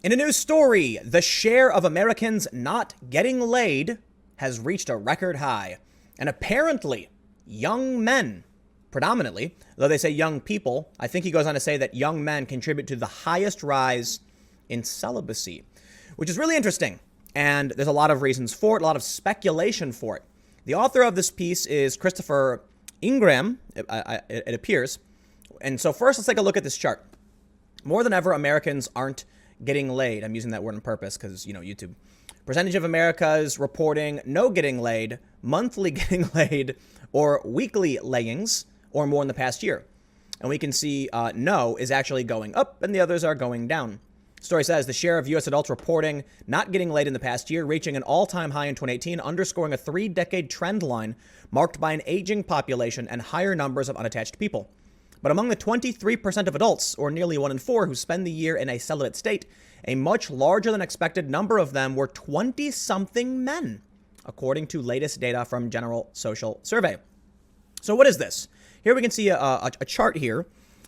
In a new story, the share of Americans not getting laid has reached a record high. And apparently, young men, predominantly, though they say young people, I think he goes on to say that young men contribute to the highest rise in celibacy, which is really interesting. And there's a lot of reasons for it, a lot of speculation for it. The author of this piece is Christopher Ingram, it appears. And so first, let's take a look at this chart. More than ever, Americans aren't getting laid. I'm using that word on purpose because, YouTube. Percentage of Americans reporting no getting laid, monthly getting laid, or weekly layings, or more in the past year. And we can see no is actually going up and the others are going down. Story says the share of U.S. adults reporting not getting laid in the past year reaching an all-time high in 2018, underscoring a 3-decade trend line marked by an aging population and higher numbers of unattached people. But among the 23% of adults, or nearly 1 in 4, who spend the year in a celibate state, a much larger than expected number of them were 20-something men, according to latest data from General Social Survey. So what is this? Here we can see a chart here,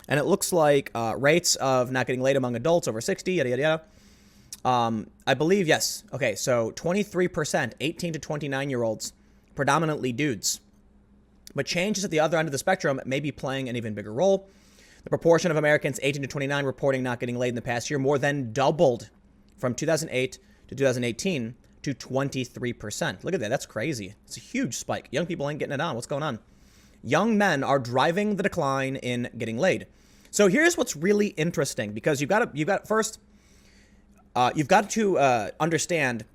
and it looks like rates of not getting laid among adults over 60, yada, yada, yada. I believe, yes. Okay, so 23%, 18 to 29-year-olds, predominantly dudes. But changes at the other end of the spectrum may be playing an even bigger role. The proportion of Americans 18 to 29 reporting not getting laid in the past year more than doubled from 2008 to 2018 to 23%. Look at that. That's crazy. It's a huge spike. Young people ain't getting it on. What's going on? Young men are driving the decline in getting laid. So here's what's really interesting, because you've got to understand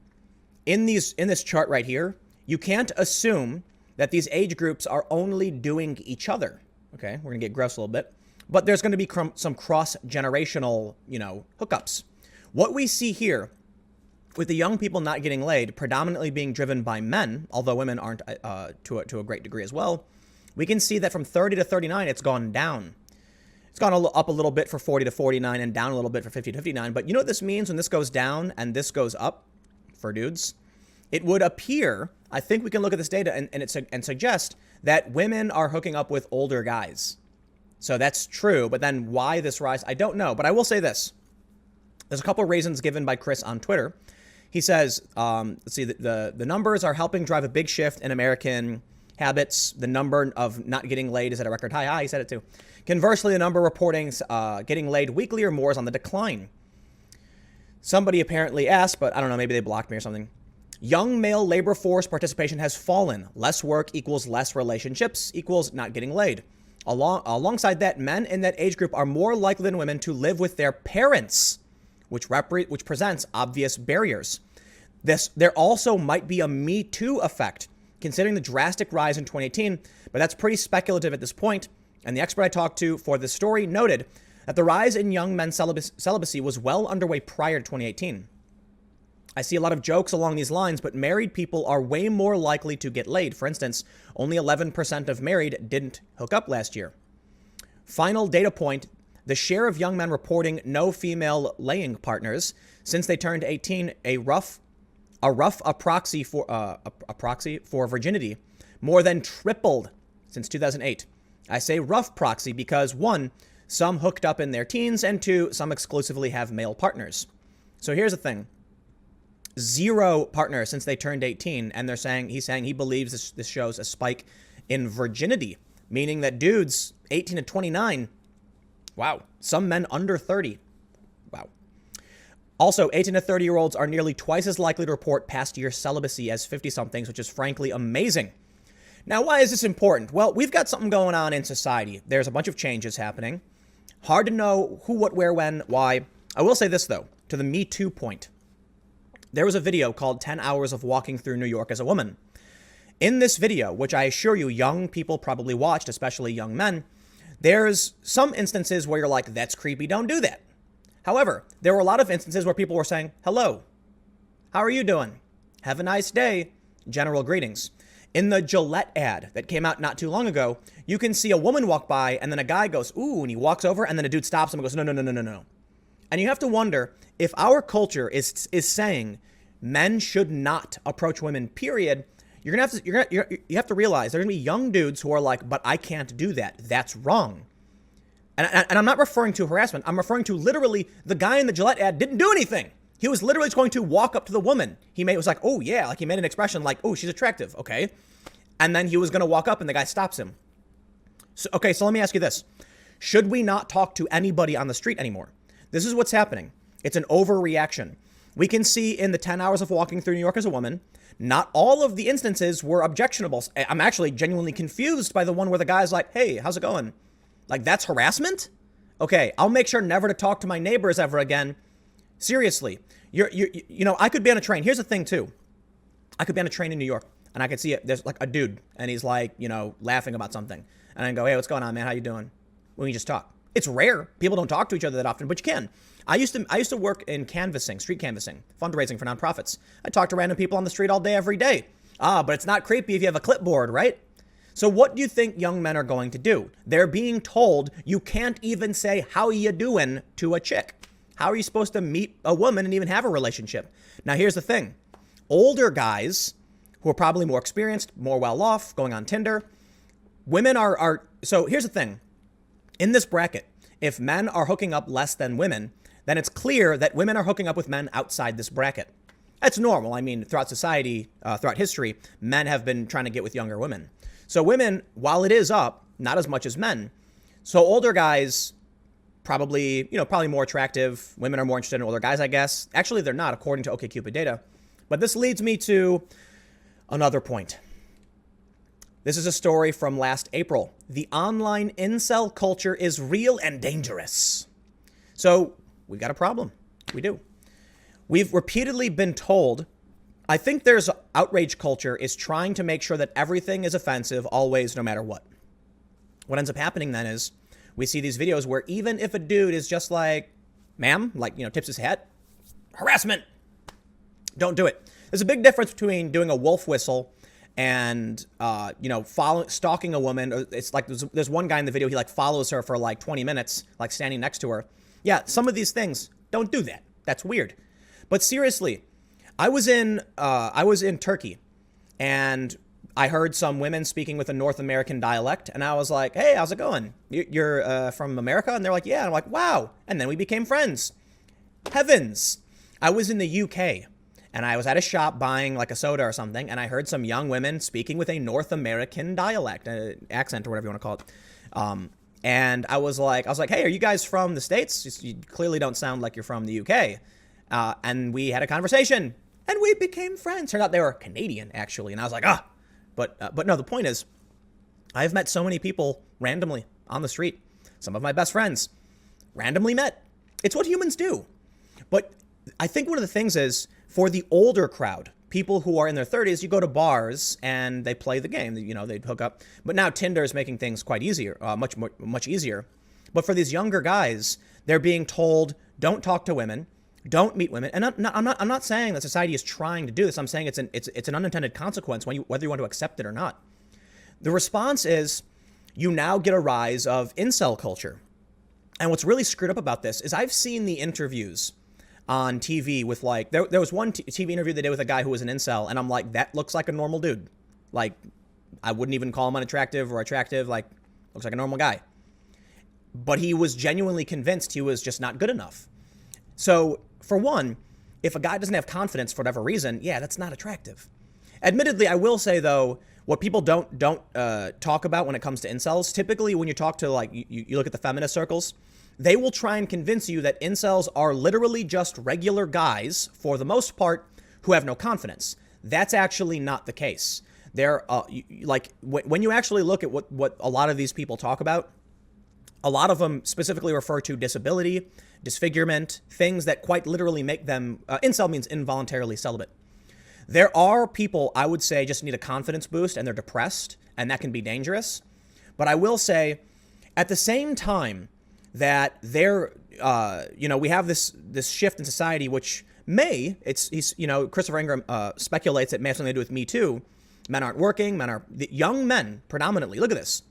in this chart right here, you can't assume that these age groups are only doing each other. Okay, we're gonna get gross a little bit, but there's gonna be some cross-generational, hookups. What we see here with the young people not getting laid, predominantly being driven by men, although women aren't to a great degree as well, we can see that from 30 to 39, it's gone down. It's gone up a little bit for 40 to 49 and down a little bit for 50 to 59. But you know what this means when this goes down and this goes up for dudes? It would appear, I think we can look at this data and suggest that women are hooking up with older guys. So that's true. But then why this rise? I don't know. But I will say this. There's a couple of reasons given by Chris on Twitter. He says, let's see, the numbers are helping drive a big shift in American habits. The number of not getting laid is at a record high. He said it too. Conversely, the number reporting getting laid weekly or more is on the decline. Somebody apparently asked, but I don't know, maybe they blocked me or something. Young male labor force participation has fallen. Less work equals less relationships equals not getting laid. Alongside that, men in that age group are more likely than women to live with their parents, which presents obvious barriers. There also might be a Me Too effect, considering the drastic rise in 2018, but that's pretty speculative at this point. And the expert I talked to for this story noted that the rise in young men's celibacy was well underway prior to 2018. I see a lot of jokes along these lines, but married people are way more likely to get laid. For instance, only 11% of married didn't hook up last year. Final data point, the share of young men reporting no female laying partners since they turned 18, a rough proxy for virginity, more than tripled since 2008. I say rough proxy because 1, some hooked up in their teens, and 2, some exclusively have male partners. So here's the thing. 0 partners since they turned 18, and he's saying he believes this shows a spike in virginity, meaning that dudes 18 to 29, wow, some men under 30, wow. Also, 18 to 30-year-olds are nearly twice as likely to report past year celibacy as 50-somethings, which is frankly amazing. Now, why is this important? Well, we've got something going on in society. There's a bunch of changes happening. Hard to know who, what, where, when, why. I will say this, though, to the Me Too point. There was a video called 10 Hours of Walking Through New York as a Woman. In this video, which I assure you young people probably watched, especially young men, there's some instances where you're like, that's creepy, don't do that. However, there were a lot of instances where people were saying, hello, how are you doing? Have a nice day. General greetings. In the Gillette ad that came out not too long ago, you can see a woman walk by and then a guy goes, ooh, and he walks over and then a dude stops him and goes, no, no, no, no, no, no. And you have to wonder if our culture is saying men should not approach women, period. You have to realize there are going to be young dudes who are like, but I can't do that. That's wrong. And I'm not referring to harassment. I'm referring to literally the guy in the Gillette ad didn't do anything. He was literally just going to walk up to the woman. It was like, oh yeah, like he made an expression like, oh, she's attractive, okay. And then he was going to walk up and the guy stops him. So let me ask you this. Should we not talk to anybody on the street anymore? This is what's happening. It's an overreaction. We can see in the 10 hours of walking through New York as a woman, not all of the instances were objectionable. I'm actually genuinely confused by the one where the guy's like, hey, how's it going? Like, that's harassment? Okay, I'll make sure never to talk to my neighbors ever again. Seriously, I could be on a train. Here's the thing too. I could be on a train in New York and I could see it. There's like a dude and he's like, laughing about something. And I go, hey, what's going on, man? How you doing? We can just talk. It's rare. People don't talk to each other that often, but you can. I used to work in canvassing, street canvassing, fundraising for nonprofits. I talk to random people on the street all day, every day. But it's not creepy if you have a clipboard, right? So what do you think young men are going to do? They're being told you can't even say, how you doing to a chick. How are you supposed to meet a woman and even have a relationship? Now, here's the thing. Older guys who are probably more experienced, more well-off, going on Tinder, women are. So here's the thing. In this bracket, if men are hooking up less than women, then it's clear that women are hooking up with men outside this bracket. That's normal. I mean, throughout society, throughout history, men have been trying to get with younger women. So women, while it is up, not as much as men. So older guys, probably more attractive. Women are more interested in older guys, I guess. Actually, they're not, according to OkCupid data. But this leads me to another point. This is a story from last April. The online incel culture is real and dangerous. So we've got a problem. We do. We've repeatedly been told, I think there's outrage culture is trying to make sure that everything is offensive always, no matter what. What ends up happening then is we see these videos where even if a dude is just like, ma'am, tips his hat, harassment, don't do it. There's a big difference between doing a wolf whistle and, stalking a woman. It's like there's one guy in the video, he follows her for 20 minutes, standing next to her. Yeah, some of these things, don't do that. That's weird. But seriously, I was in Turkey and I heard some women speaking with a North American dialect and I was like, hey, how's it going? You're from America? And they're like, yeah. And I'm like, wow. And then we became friends. Heavens. I was in the UK and I was at a shop buying a soda or something. And I heard some young women speaking with a North American dialect, accent or whatever you want to call it. And I was like, hey, are you guys from the States? You clearly don't sound like you're from the UK. And we had a conversation and we became friends. Turned out they were Canadian, actually. And I was like, but no, the point is, I've met so many people randomly on the street. Some of my best friends randomly met. It's what humans do. But I think one of the things is for the older crowd, people who are in their 30s, you go to bars and they play the game, they hook up. But now Tinder is making things quite easier, much easier. But for these younger guys, they're being told, don't talk to women, don't meet women. And I'm not saying that society is trying to do this. I'm saying it's an unintended consequence whether you want to accept it or not. The response is you now get a rise of incel culture. And what's really screwed up about this is I've seen the interviews on TV with there was one TV interview they did with a guy who was an incel. And I'm like, that looks like a normal dude. I wouldn't even call him unattractive or attractive. Looks like a normal guy. But he was genuinely convinced he was just not good enough. So for one, if a guy doesn't have confidence for whatever reason, yeah, that's not attractive. Admittedly, I will say though, what people don't talk about when it comes to incels, typically when you talk to you look at the feminist circles, they will try and convince you that incels are literally just regular guys, for the most part, who have no confidence. That's actually not the case. They're when you actually look at what a lot of these people talk about, a lot of them specifically refer to disability, disfigurement, things that quite literally make them, incel means involuntarily celibate. There are people, I would say, just need a confidence boost and they're depressed, and that can be dangerous. But I will say, at the same time that they're, we have this shift in society, which Christopher Ingram speculates it may have something to do with Me Too. Men aren't working, young men predominantly. Look at this.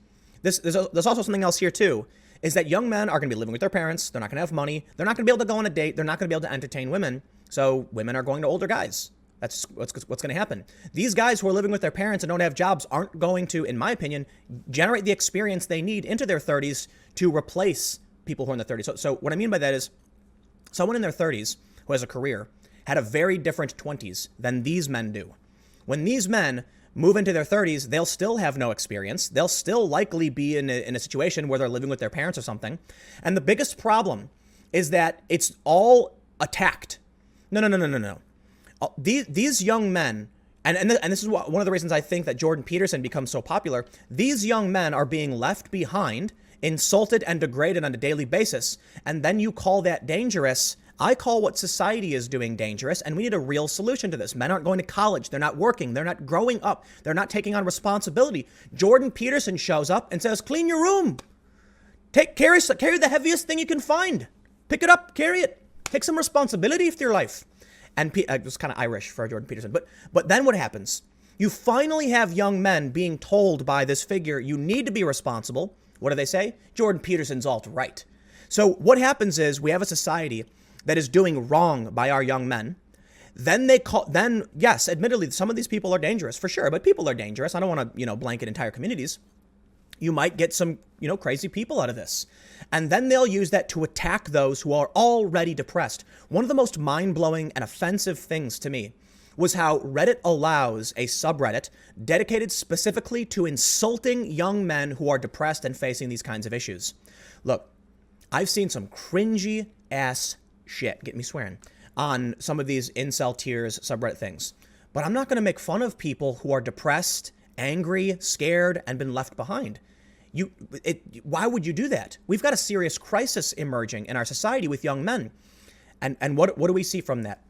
There's also something else here too, is that young men are going to be living with their parents. They're not going to have money. They're not going to be able to go on a date. They're not going to be able to entertain women. So women are going to older guys. That's what's going to happen. These guys who are living with their parents and don't have jobs aren't going to, in my opinion, generate the experience they need into their 30s to replace people who are in their 30s. So what I mean by that is someone in their 30s who has a career had a very different 20s than these men do. When these men move into their 30s, they'll still have no experience. They'll still likely be in a situation where they're living with their parents or something. And the biggest problem is that it's all attacked. No. These young men, and this is one of the reasons I think that Jordan Peterson becomes so popular. These young men are being left behind, insulted and degraded on a daily basis. And then you call that dangerous. I call what society is doing dangerous, and we need a real solution to this. Men aren't going to college. They're not working. They're not growing up. They're not taking on responsibility. Jordan Peterson shows up and says, clean your room. Carry the heaviest thing you can find. Pick it up, carry it. Take some responsibility for your life. And it was kind of Irish for Jordan Peterson. But then what happens? You finally have young men being told by this figure, you need to be responsible. What do they say? Jordan Peterson's alt-right. So what happens is we have a society that is doing wrong by our young men. Then yes, admittedly, some of these people are dangerous for sure, but people are dangerous. I don't want to, blanket entire communities. You might get some, crazy people out of this. And then they'll use that to attack those who are already depressed. One of the most mind-blowing and offensive things to me was how Reddit allows a subreddit dedicated specifically to insulting young men who are depressed and facing these kinds of issues. Look, I've seen some cringy ass shit, get me swearing, on some of these incel tiers subreddit things. But I'm not going to make fun of people who are depressed, angry, scared, and been left behind. Why would you do that? We've got a serious crisis emerging in our society with young men. And what do we see from that?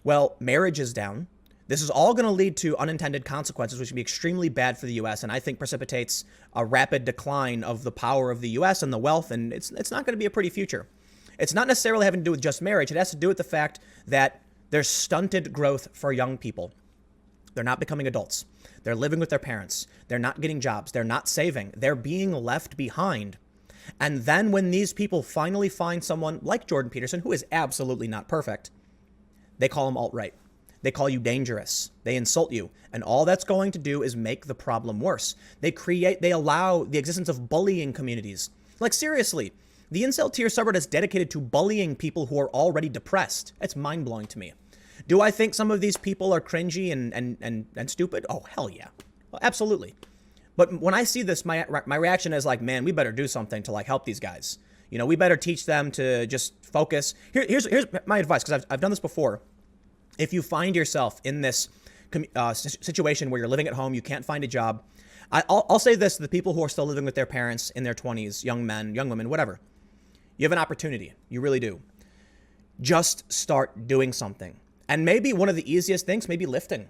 Well, marriage is down. This is all going to lead to unintended consequences, which would be extremely bad for the U.S. and I think precipitates a rapid decline of the power of the U.S. and the wealth, and it's not going to be a pretty future. It's not necessarily having to do with just marriage. It has to do with the fact that there's stunted growth for young people. They're not becoming adults. They're living with their parents. They're not getting jobs. They're not saving. They're being left behind. And then when these people finally find someone like Jordan Peterson, who is absolutely not perfect, they call him alt-right. They call you dangerous. They insult you. And all that's going to do is make the problem worse. They allow the existence of bullying communities. Like, seriously, the incel tier subreddit is dedicated to bullying people who are already depressed. It's mind-blowing to me. Do I think some of these people are cringy and stupid? Oh, hell yeah. Well, absolutely. But when I see this, my reaction is like, man, we better do something to help these guys. We better teach them to just focus. Here's my advice, because I've done this before. If you find yourself in this situation where you're living at home, you can't find a job, I'll say this to the people who are still living with their parents in their 20s, young men, young women, whatever. You have an opportunity. You really do. Just start doing something. And maybe one of the easiest things may be lifting,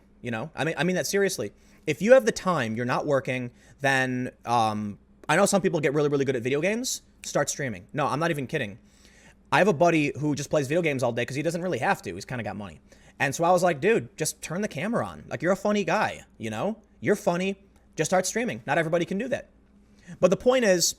I mean that seriously. If you have the time, you're not working, then I know some people get really, really good at video games. Start streaming. No, I'm not even kidding. I have a buddy who just plays video games all day because he doesn't really have to. He's kind of got money. And so I was like, dude, just turn the camera on. You're a funny guy, You're funny. Just start streaming. Not everybody can do that. But the point is,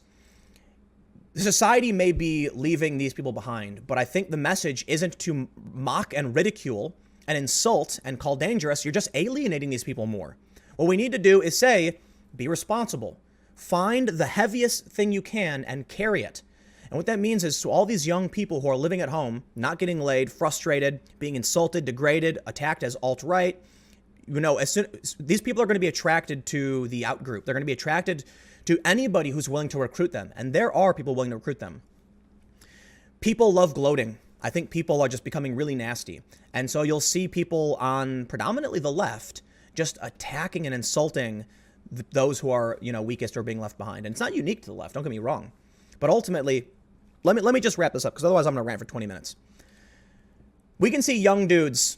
society may be leaving these people behind, but I think the message isn't to mock and ridicule and insult and call dangerous. You're just alienating these people more. What we need to do is say, be responsible. Find the heaviest thing you can and carry it. And what that means is to all these young people who are living at home, not getting laid, frustrated, being insulted, degraded, attacked as alt-right, these people are going to be attracted to the out group. They're going to be attracted to anybody who's willing to recruit them. And there are people willing to recruit them. People love gloating. I think people are just becoming really nasty. And so you'll see people on predominantly the left just attacking and insulting those who are, weakest or being left behind. And it's not unique to the left, don't get me wrong. But ultimately, let me just wrap this up, because otherwise I'm going to rant for 20 minutes. We can see young dudes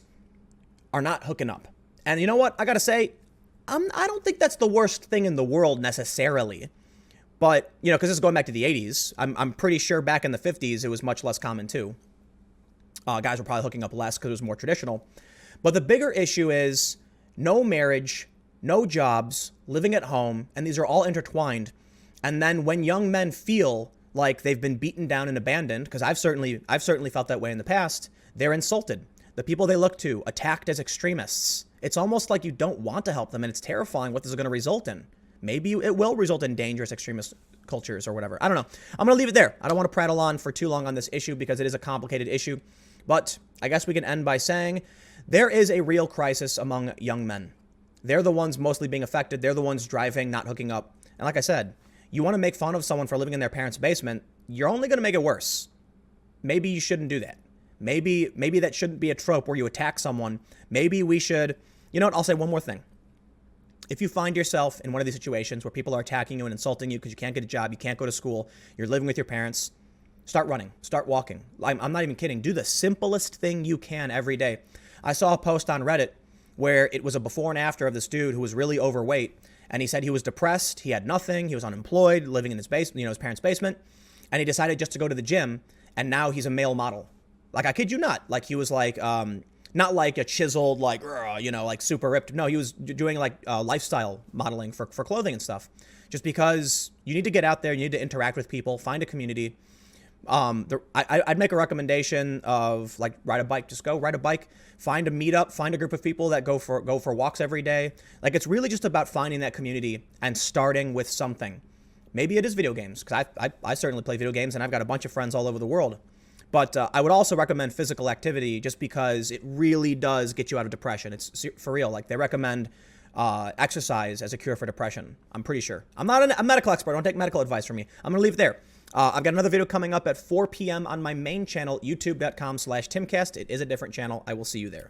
are not hooking up. And you know what? I got to say, I don't think that's the worst thing in the world necessarily. But, because this is going back to the 80s. I'm pretty sure back in the 50s it was much less common too. Guys were probably hooking up less because it was more traditional. But the bigger issue is no marriage, no jobs, living at home, and these are all intertwined. And then when young men feel like they've been beaten down and abandoned, because I've certainly felt that way in the past, they're insulted. the people they look to, attacked as extremists. It's almost like you don't want to help them, and it's terrifying what this is going to result in. Maybe it will result in dangerous extremist cultures or whatever. I don't know. I'm going to leave it there. I don't want to prattle on for too long on this issue because it is a complicated issue. But I guess we can end by saying there is a real crisis among young men. They're the ones mostly being affected. They're the ones driving, not hooking up. And like I said, you want to make fun of someone for living in their parents' basement, you're only going to make it worse. Maybe you shouldn't do that. Maybe that shouldn't be a trope where you attack someone. Maybe we should, you know what, I'll say one more thing. If you find yourself in one of these situations where people are attacking you and insulting you because you can't get a job, you can't go to school, you're living with your parents, start running, start walking. I'm not even kidding. Do the simplest thing you can every day. I saw a post on Reddit where it was a before and after of this dude who was really overweight. And he said he was depressed. He had nothing. He was unemployed, living in his basement, his parents' basement. And he decided just to go to the gym. And now he's a male model. Like, I kid you not. Like, he was like, not like a chiseled, like, like super ripped. No, he was doing like lifestyle modeling for clothing and stuff. Just because you need to get out there, you need to interact with people, find a community. I'd make a recommendation of like ride a bike. Just go ride a bike, find a meetup, find a group of people that go for walks every day. Like, it's really just about finding that community and starting with something. Maybe it is video games, because I certainly play video games and I've got a bunch of friends all over the world. But I would also recommend physical activity just because it really does get you out of depression. It's for real. Like, they recommend exercise as a cure for depression. I'm pretty sure. I'm not a medical expert. Don't take medical advice from me. I'm going to leave it there. I've got another video coming up at 4 p.m. on my main channel, youtube.com/Timcast. It is a different channel. I will see you there.